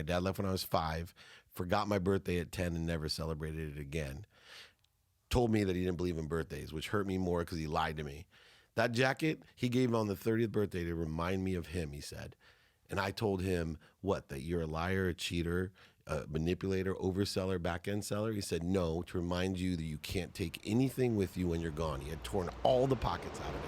My dad left when I was 5, forgot my birthday at 10 and never celebrated it again. Told me that he didn't believe in birthdays, which hurt me more because he lied to me. That jacket he gave on the 30th birthday to remind me of him, he said. And I told him, what, that you're a liar, a cheater, a manipulator, overseller, back-end seller? He said, no, to remind you that you can't take anything with you when you're gone. He had torn all the pockets out of it.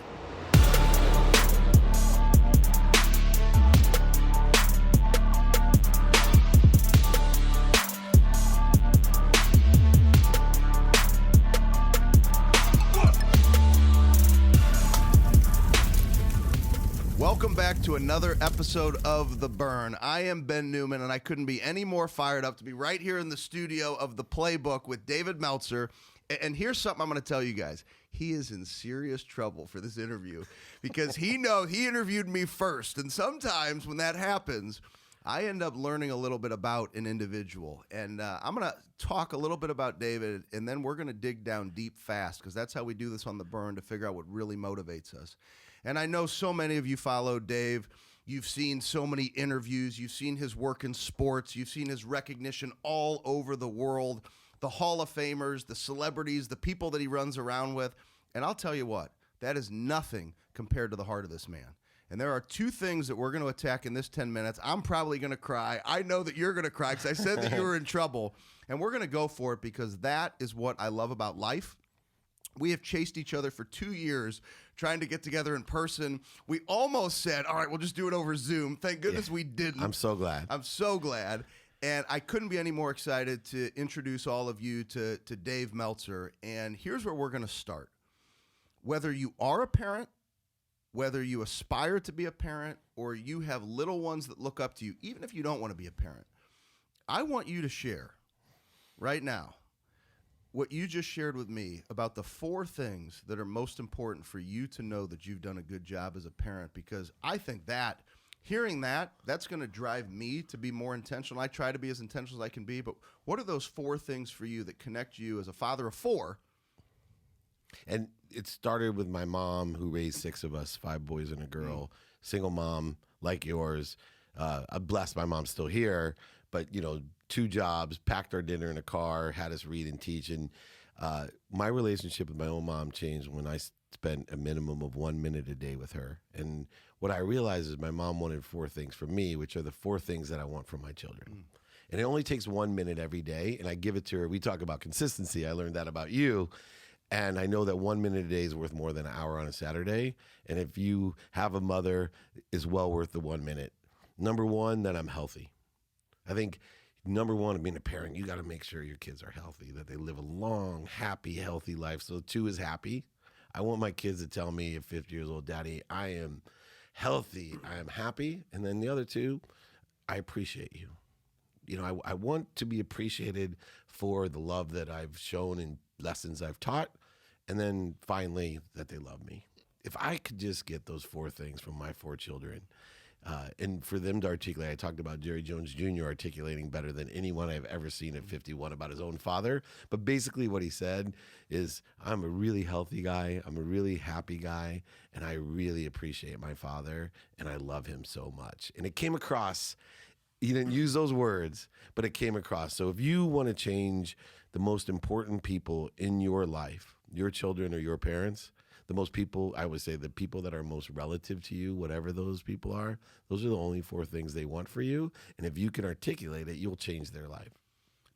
Welcome back to another episode of The Burn. I am Ben Newman, and I couldn't be any more fired up to be right here in the studio of The Playbook with David Meltzer. And here's something I'm going to tell you guys. He is in serious trouble for this interview because he interviewed me first. And sometimes when that happens, I end up learning a little bit about an individual. And I'm going to talk a little bit about David, and then we're going to dig down deep fast because that's how we do this on The Burn, to figure out what really motivates us. And I know so many of you follow Dave. You've seen so many interviews. You've seen his work in sports. You've seen his recognition all over the world, the Hall of Famers, the celebrities, the people that he runs around with. And I'll tell you what, that is nothing compared to the heart of this man. And there are two things that we're going to attack in this 10 minutes. I'm probably going to cry. I know that you're going to cry because I said that you were in trouble. And we're going to go for it because that is what I love about life. We have chased each other for 2 years trying to get together in person. We almost said, all right, we'll just do it over Zoom. Thank goodness we didn't. I'm so glad. I'm so glad. And I couldn't be any more excited to introduce all of you to Dave Meltzer. And here's where we're going to start. Whether you are a parent, whether you aspire to be a parent, or you have little ones that look up to you, even if you don't want to be a parent, I want you to share right now what you just shared with me about the 4 things that are most important for you to know that you've done a good job as a parent, because I think that, hearing that, that's going to drive me to be more intentional. I try to be as intentional as I can be, but what are those 4 things for you that connect you as a father of 4? And it started with my mom, who raised 6 of us, 5 boys and a girl, single mom like yours. I'm blessed my mom's still here, but, 2 jobs, packed our dinner in a car, had us read and teach. And my relationship with my own mom changed when I spent a minimum of 1 minute a day with her. And what I realized is my mom wanted 4 things from me, which are the 4 things that I want from my children. And it only takes 1 minute every day, and I give it to her. We talk about consistency. I learned that about you. And I know that 1 minute a day is worth more than an hour on a Saturday. And if you have a mother, it's well worth the 1 minute. Number 1, that I'm healthy. I think number 1 of being a parent, you got to make sure your kids are healthy, that they live a long, happy, healthy life. So 2 is happy. I want my kids to tell me at 50 years old, Daddy, I am healthy, I am happy. And then the other 2, I appreciate you. I want to be appreciated for the love that I've shown and lessons I've taught. And then finally, that they love me. If I could just get those 4 things from my 4 children, and for them to articulate, I talked about Jerry Jones Jr. articulating better than anyone I've ever seen at 51 about his own father. But basically what he said is, I'm a really healthy guy, I'm a really happy guy, and I really appreciate my father, and I love him so much. And it came across, he didn't use those words, but it came across. So if you want to change the most important people in your life, your children or your parents, the most people, I would say the people that are most relative to you, whatever those people are, those are the only 4 things they want for you. And if you can articulate it, you'll change their life.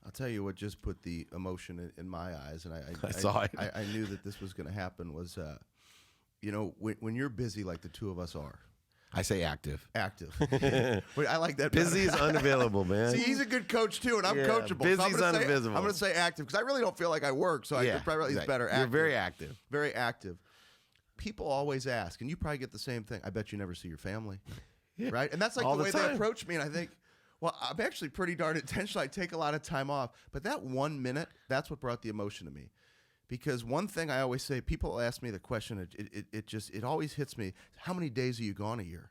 I'll tell you what just put the emotion in my eyes, and I saw it. I knew that this was going to happen, was, when you're busy like the 2 of us are. I say active. Active. Wait, I like that. Busy is unavailable, man. See, he's a good coach too, and I'm coachable. Busy's So unavailable. I'm going to say active because I really don't feel like I work, so I could probably he's better. You're very active. Very active. People always ask, and you probably get the same thing. I bet you never see your family, right? And that's like the way they approach me, and I think, well, I'm actually pretty darn intentional. I take a lot of time off, but that 1 minute, that's what brought the emotion to me. Because one thing I always say, people ask me the question, it always hits me, how many days are you gone a year?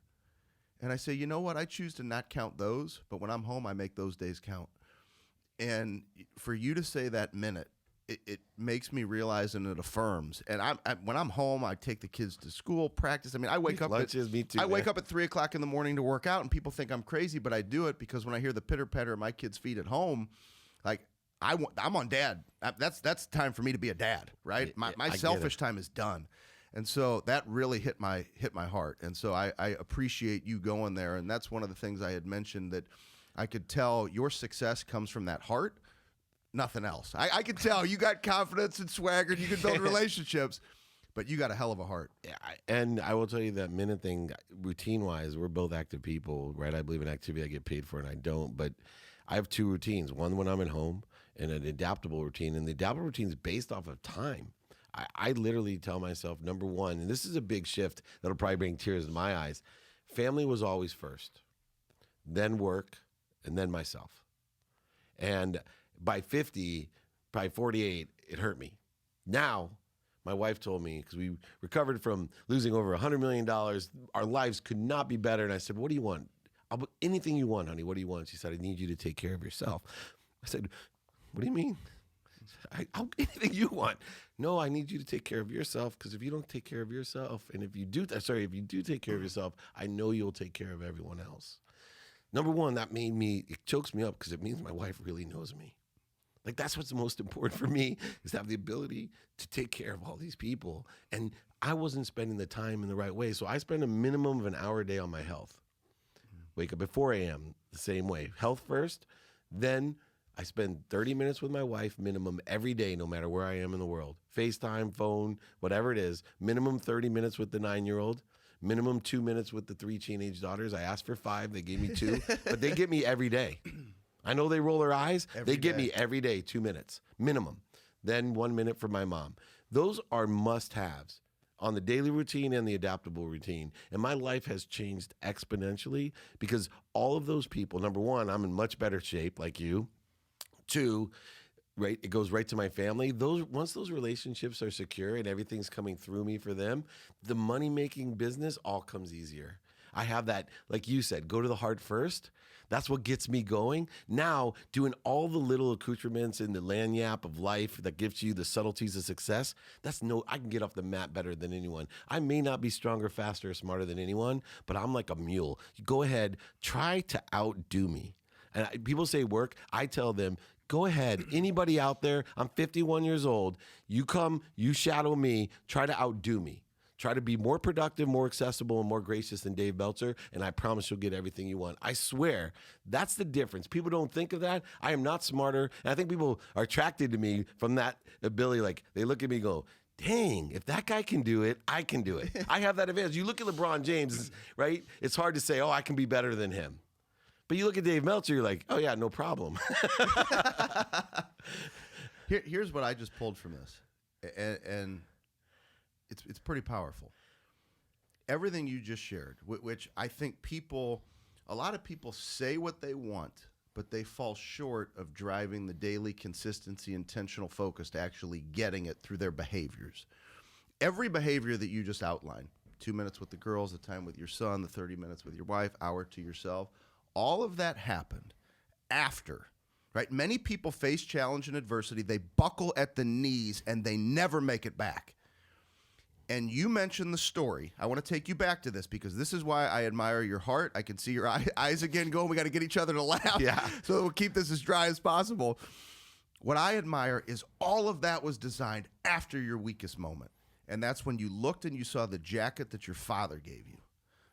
And I say, you know what? I choose to not count those, but when I'm home, I make those days count. And for you to say that minute, it makes me realize and it affirms. And when I'm home, I take the kids to school, practice. I mean, I wake up lunches, me too. I wake up at 3:00 in the morning to work out, and people think I'm crazy, but I do it because when I hear the pitter patter of my kids' feet at home, like I'm on dad. That's time for me to be a dad, right? My selfish time is done. And so that really hit my heart. And so I appreciate you going there. And that's one of the things I had mentioned, that I could tell your success comes from that heart, nothing else. I could tell you got confidence and swagger, and you can build relationships, but you got a hell of a heart. Yeah, and I will tell you that minute thing, routine-wise, we're both active people, right? I believe in activity I get paid for, and I don't. But I have two routines, one when I'm at home and an adaptable routine. And the adaptable routine is based off of time. I literally tell myself, number one, and this is a big shift that'll probably bring tears in my eyes, family was always first, then work, and then myself. And by 50, by 48, it hurt me. Now, my wife told me, because we recovered from losing over $100 million, our lives could not be better. And I said, what do you want? Anything you want, honey, what do you want? She said, I need you to take care of yourself. I said, what do you mean? I'll anything you want. No, I need you to take care of yourself, because if you don't take care of yourself, and if you do take care of yourself, I know you'll take care of everyone else. Number one, it chokes me up, because it means my wife really knows me. Like, that's what's most important for me, is to have the ability to take care of all these people. And I wasn't spending the time in the right way. So I spend a minimum of an hour a day on my health. Wake up at 4 a.m. the same way. Health first, then I spend 30 minutes with my wife minimum every day, no matter where I am in the world. FaceTime, phone, whatever it is. Minimum 30 minutes with the 9-year-old. Minimum 2 minutes with the 3 teenage daughters. I asked for 5. They gave me 2. But they get me every day. I know they roll their eyes. They get me every day 2 minutes, minimum. Then 1 minute for my mom. Those are must-haves on the daily routine and the adaptable routine. And my life has changed exponentially, because all of those people, number one, I'm in much better shape like you. 2, right, it goes right to my family. Once those relationships are secure and everything's coming through me for them, the money-making business all comes easier. I have that, like you said, go to the heart first. That's what gets me going. Now, doing all the little accoutrements in the lanyap of life that gives you the subtleties of success, I can get off the mat better than anyone. I may not be stronger, faster, or smarter than anyone, but I'm like a mule. You go ahead, try to outdo me. And people say work, I tell them, go ahead. Anybody out there, I'm 51 years old. You come, you shadow me, try to outdo me. Try to be more productive, more accessible, and more gracious than Dave Meltzer, and I promise you'll get everything you want. I swear, that's the difference. People don't think of that. I am not smarter, and I think people are attracted to me from that ability. Like, they look at me and go, dang, if that guy can do it, I can do it. I have that advantage. You look at LeBron James, right? It's hard to say, oh, I can be better than him. But you look at Dave Meltzer, you're like, oh, yeah, no problem. Here's what I just pulled from this, and it's pretty powerful. Everything you just shared, which I think a lot of people say what they want, but they fall short of driving the daily consistency, intentional focus to actually getting it through their behaviors. Every behavior that you just outlined, 2 minutes with the girls, the time with your son, the 30 minutes with your wife, hour to yourself, all of that happened after, right? Many people face challenge and adversity. They buckle at the knees and they never make it back. And you mentioned the story. I want to take you back to this, because this is why I admire your heart. I can see your eyes again going, we got to get each other to laugh. Yeah. So we'll keep this as dry as possible. What I admire is all of that was designed after your weakest moment. And that's when you looked and you saw the jacket that your father gave you.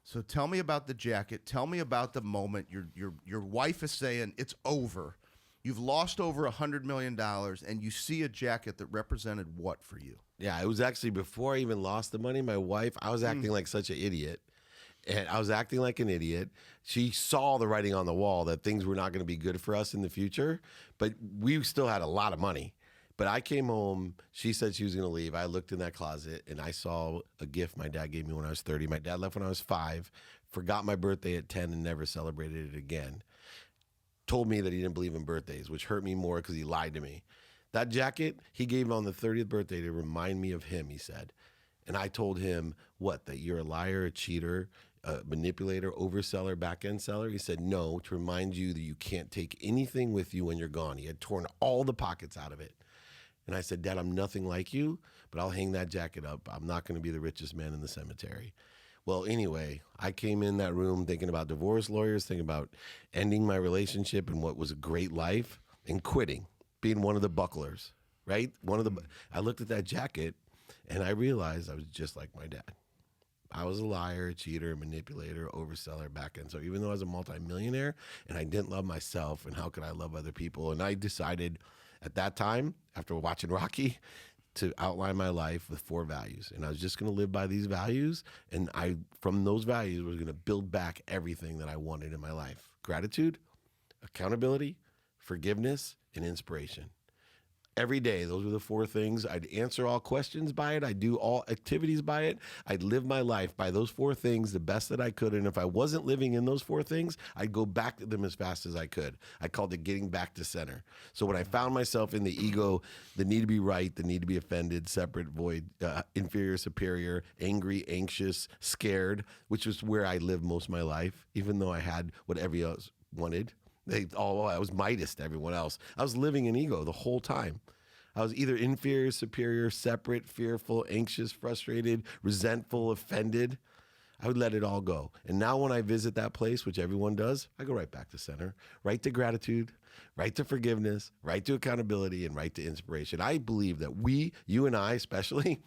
So tell me about the jacket. Tell me about the moment your wife is saying it's over. You've lost over $100 million, and you see a jacket that represented what for you? Yeah, it was actually before I even lost the money. My wife, I was acting like such an idiot. And I was acting like an idiot. She saw the writing on the wall that things were not going to be good for us in the future. But we still had a lot of money. But I came home. She said she was going to leave. I looked in that closet, and I saw a gift my dad gave me when I was 30. My dad left when I was 5, forgot my birthday at 10, and never celebrated it again. Told me that he didn't believe in birthdays, which hurt me more because he lied to me. That jacket he gave on the 30th birthday to remind me of him, he said. And I told him, what, that you're a liar, a cheater, a manipulator, overseller, back-end seller? He said, no, to remind you that you can't take anything with you when you're gone. He had torn all the pockets out of it. And I said, Dad, I'm nothing like you, but I'll hang that jacket up. I'm not going to be the richest man in the cemetery. Well, anyway, I came in that room thinking about divorce lawyers, thinking about ending my relationship and what was a great life and quitting, being one of the bucklers, right? I looked at that jacket and I realized I was just like my dad. I was a liar, a cheater, a manipulator, overseller back then. So even though I was a multimillionaire and I didn't love myself, and how could I love other people? And I decided at that time, after watching Rocky, to outline my life with 4 values. And I was just going to live by these values. And from those values, was going to build back everything that I wanted in my life. Gratitude, accountability, forgiveness, and inspiration. Every day, those were the 4 things. I'd answer all questions by it. I'd do all activities by it. I'd live my life by those 4 things the best that I could. And if I wasn't living in those 4 things, I'd go back to them as fast as I could. I called it getting back to center. So when I found myself in the ego, the need to be right, the need to be offended, separate, void, inferior, superior, angry, anxious, scared, which was where I lived most of my life, even though I had what everyone else wanted. I was Midas to everyone else. I was living in ego the whole time. I was either inferior, superior, separate, fearful, anxious, frustrated, resentful, offended. I would let it all go. And now when I visit that place, which everyone does, I go right back to center, right to gratitude, right to forgiveness, right to accountability, and right to inspiration. I believe that you and I especially,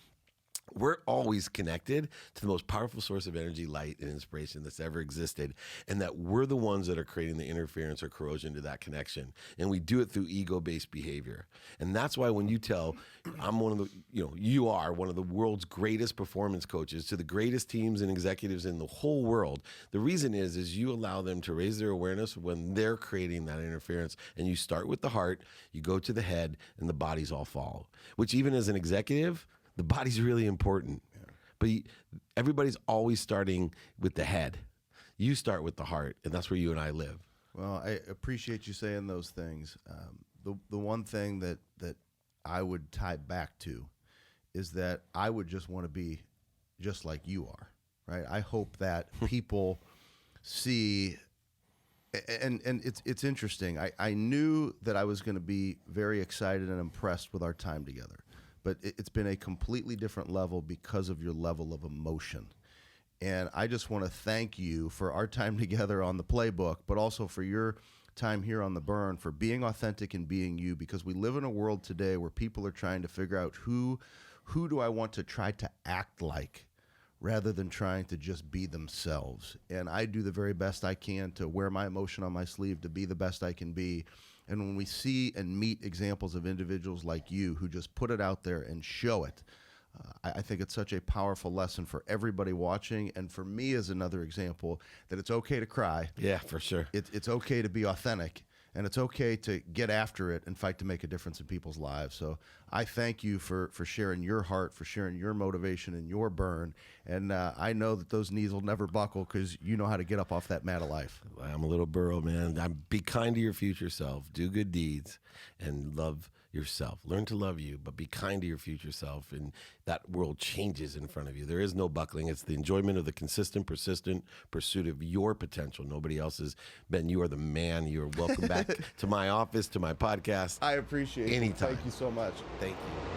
we're always connected to the most powerful source of energy, light, and inspiration that's ever existed, and that we're the ones that are creating the interference or corrosion to that connection. And we do it through ego-based behavior. And that's why when you tell, you are one of the world's greatest performance coaches to the greatest teams and executives in the whole world, the reason is you allow them to raise their awareness when they're creating that interference. And you start with the heart, you go to the head, and the bodies all follow, which even as an executive, the body's really important, but everybody's always starting with the head. You start with the heart, and that's where you and I live. Well, I appreciate you saying those things. The one thing that I would tie back to is that I would just want to be just like you are, right? I hope that people see, and it's interesting. I knew that I was going to be very excited and impressed with our time together. But it's been a completely different level because of your level of emotion. And I just want to thank you for our time together on the playbook, but also for your time here on The Burn, for being authentic and being you, because we live in a world today where people are trying to figure out who do I want to try to act like rather than trying to just be themselves. And I do the very best I can to wear my emotion on my sleeve, to be the best I can be. And when we see and meet examples of individuals like you who just put it out there and show it, I think it's such a powerful lesson for everybody watching. And for me as another example, that it's okay to cry. Yeah, for sure. It's okay to be authentic. And it's okay to get after it and fight to make a difference in people's lives. So I thank you for sharing your heart, for sharing your motivation and your burn. And I know that those knees will never buckle because you know how to get up off that mat of life. I'm a little burro, man. Be kind to your future self. Do good deeds and love yourself. Learn to love you, but be kind to your future self. And that world changes in front of you. There is no buckling. It's the enjoyment of the consistent, persistent pursuit of your potential. Nobody else's. Ben, you are the man. You are welcome back to my office, to my podcast. I appreciate it. Anytime. Thank you so much. Thank you.